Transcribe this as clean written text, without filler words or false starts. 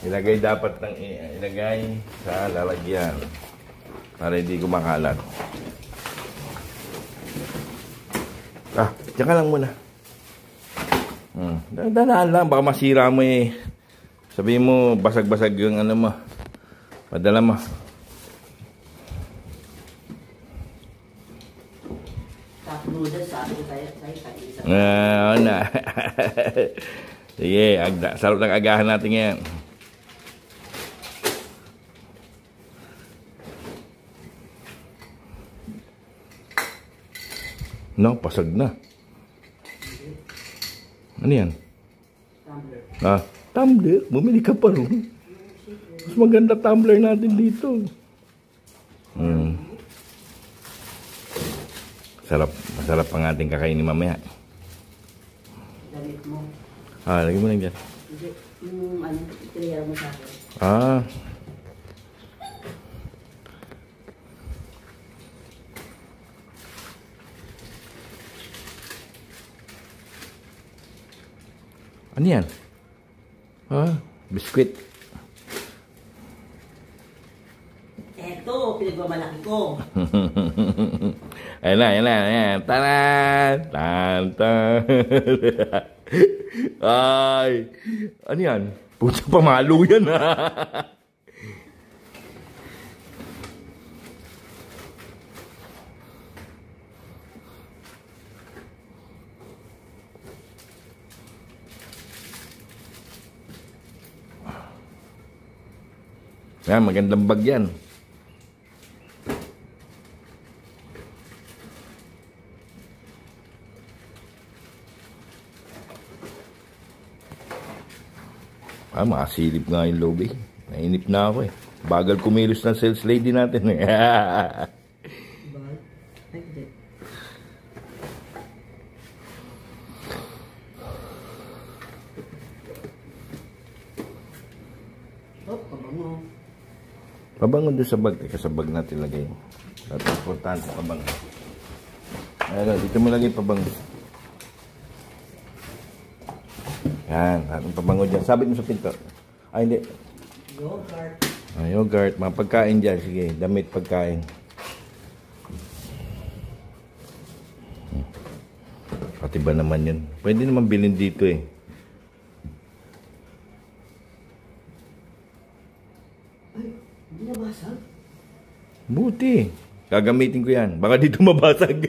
Ilagay dapat ng ilagay sa lalagyan para hindi kumakalat. Diyan ka lang muna. Danaan lang, baka masira mo eh. Sabihin mo, basag-basag yung ano mo. Padala mo. Cup noodles, sabi ko tayo isa. Na. Sige, sarap ng agahan natin ngayon. No, pasag na. Ano yan? Tumbler. Tumbler? Bumili ka pa rin. Mas maganda tumbler natin dito. Masarap ang ating kakainin mamaya. Damit mo. Lagyan mo lang dyan. Hindi, yung ano, itinayara mo sa akin. Ano yan? Biskwit. Eto, pinagmamalaki ko. Ayan na. Taran! Ay! Ano yan? Puta, pamalo yan ha! Yan, magandang bag yan. Makasilip nga yung loob eh. Nainip na ako eh. Bagal kumilos ng sales lady natin eh. Ay, hindi. Pabango. Pabango doon sa bag. Teka, sa bag natin lagay. Dapat importante pabango. Ayan, dito mo lagay pabango. Yan, atong pabango dyan. Sabit mo sa pinto. Ay, hindi. Yogurt. Yogurt. Mga pagkain dyan. Sige, damit pagkain. Pati ba naman yun? Pwede naman bilhin dito eh. Ay, hindi nabasag? Buti. Gagamitin ko yan. Baka dito mabasag.